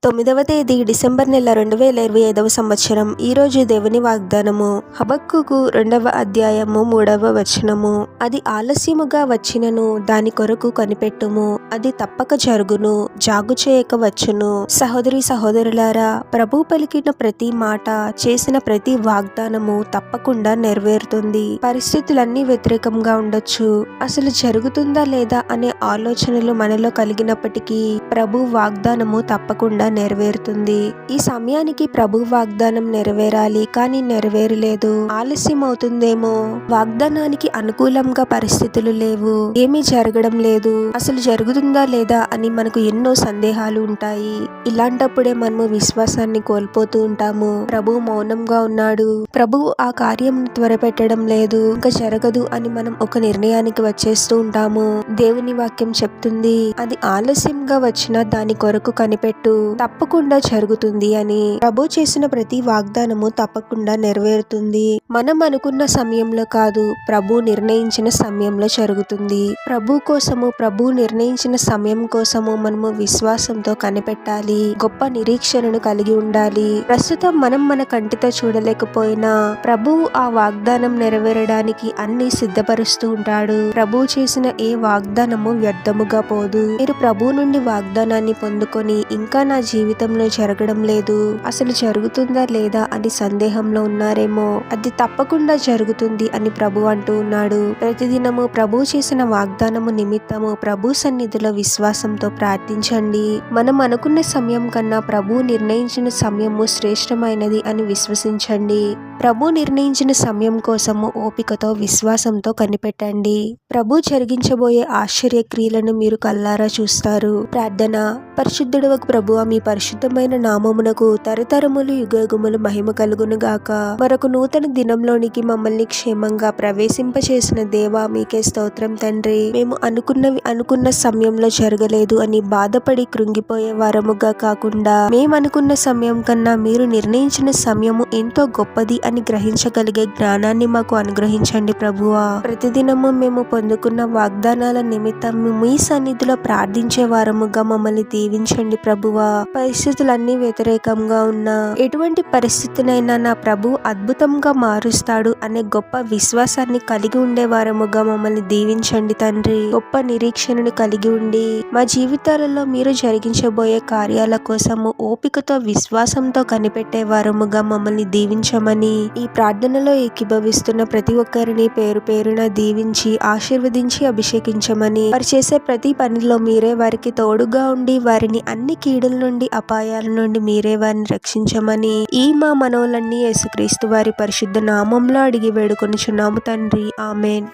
9వ తేదీ డిసెంబర్ నెల 2025 సంవత్సరం. ఈరోజు దేవుని వాగ్దానము హబక్కూకు 2వ అధ్యాయము 3వ వచనము. అది ఆలస్యముగా వచ్చినను దాని కొరకు కనిపెట్టుము, అది తప్పక జరుగును, జాగు చేయక వచ్చును. సహోదరి సహోదరులారా, ప్రభు పలికిన ప్రతి మాట, చేసిన ప్రతి వాగ్దానము తప్పకుండా నెరవేరుతుంది. పరిస్థితులన్నీ వ్యతిరేకంగా ఉండొచ్చు, అసలు జరుగుతుందా లేదా అనే ఆలోచనలు మనలో కలిగినప్పటికీ ప్రభు వాగ్దానము తప్పకుండా నెరవేరుతుంది. ఈ సమయానికి ప్రభు వాగ్దానం నెరవేరాలి, కానీ నెరవేరలేదు. ఆలస్యం అవుతుందేమో, వాగ్దానానికి అనుకూలంగా పరిస్థితులు లేవు, ఏమీ జరగడం లేదు, అసలు జరుగుతుందా లేదా అని మనకు ఎన్నో సందేహాలు ఉంటాయి. ఇలాంటప్పుడే మనము విశ్వాసాన్ని కోల్పోతూ ఉంటాము. ప్రభు మౌనంగా ఉన్నాడు, ప్రభు ఆ కార్యం త్వరపెట్టడం లేదు, ఇంకా జరగదు అని మనం ఒక నిర్ణయానికి వచ్చేస్తూ ఉంటాము. దేవుని వాక్యం చెప్తుంది, అది ఆలస్యంగా వచ్చినా దాని కొరకు కనిపెట్టు, తప్పకుండా జరుగుతుంది అని. ప్రభు చేసిన ప్రతి వాగ్దానము తప్పకుండా నెరవేరుతుంది. మనం అనుకున్న సమయంలో కాదు, ప్రభు నిర్ణయించిన సమయంలో జరుగుతుంది. ప్రభు కోసము, ప్రభు నిర్ణయించిన సమయం కోసము మనము విశ్వాసంతో కనిపెట్టాలి, గొప్ప నిరీక్షణను కలిగి ఉండాలి. ప్రస్తుతం మనం మన కంటితో చూడలేకపోయినా ప్రభువు ఆ వాగ్దానం నెరవేరడానికి అన్ని సిద్ధపరుస్తూ ఉంటాడు. ప్రభు చేసిన ఏ వాగ్దానము వ్యర్థముగా పోదు. మీరు ప్రభు నుండి వాగ్దానాన్ని పొందుకొని ఇంకా నా జీవితంలో జరగడం లేదు, అసలు జరుగుతుందా లేదా అని సందేహంలో ఉన్నారేమో, అది తప్పకుండా జరుగుతుంది అని ప్రభు అంటూ ఉన్నాడు. ప్రతిదినము ప్రభు చేసిన వాగ్దానము నిమిత్తము ప్రభు సన్నిధిలో విశ్వాసంతో ప్రార్థించండి. మనం అనుకున్న సమయం కన్నా ప్రభు నిర్ణయించిన సమయము శ్రేష్టమైనది అని విశ్వసించండి. ప్రభు నిర్ణయించిన సమయం కోసము ఓపికతో, విశ్వాసంతో కనిపెట్టండి. ప్రభు జరిగించబోయే ఆశ్చర్య క్రియలను మీరు కల్లారా చూస్తారు. ప్రార్థన. పరిశుద్ధుడవగు ప్రభువా, మీ పరిశుద్ధమైన నామమునకు తరతరములు యుగయుగములు మహిమ కలుగును గాక. మరొక నూతన దినంలోనికి మమ్మల్ని క్షేమంగా ప్రవేశింపచేసిన దేవా, మీకే స్తోత్రం తండ్రి. మేము అనుకున్నవి అనుకున్న సమయంలో జరగలేదు అని బాధపడి కృంగిపోయే వారముగా కాకుండా, మేము అనుకున్న సమయం కన్నా మీరు నిర్ణయించిన సమయము ఎంతో గొప్పది అని గ్రహించగలిగే జ్ఞానాన్ని మాకు అనుగ్రహించండి ప్రభువా. ప్రతిదినము మేము పొందుకున్న వాగ్దానాల నిమిత్తం మీ సన్నిధిలో ప్రార్థించే వారముగా మమ్మల్ని దీవించండి ప్రభువా. పరిస్థితులన్నీ వ్యతిరేకంగా ఉన్నా, ఎటువంటి పరిస్థితినైనా నా ప్రభు అద్భుతంగా మారుస్తాడు అనే గొప్ప విశ్వాసాన్ని కలిగి ఉండే వారముగా మమ్మల్ని దీవించండి తండ్రి. గొప్ప నిరీక్షణను కలిగి ఉండి మా జీవితాలలో మీరు జరిగించబోయే కార్యాల కోసము ఓపికతో, విశ్వాసంతో కనిపెట్టే వారముగా మమ్మల్ని దీవించమని, ఈ ప్రార్థనలో ఏకీభవిస్తున్న ప్రతి ఒక్కరిని పేరు పేరున దీవించి ఆశీర్వదించి అభిషేకించమని, వారు చేసే ప్రతి పనిలో మీరే వారికి తోడుగా ఉండి వారిని అన్ని కీడుల నుండి, అపాయాల నుండి మీరే వారిని రక్షించమని, ఈ మా మనవులన్నీ యేసుక్రీస్తు వారి పరిశుద్ధ నామంలో అడిగి వేడుకొనుచున్నాము తండ్రి. ఆమేన్.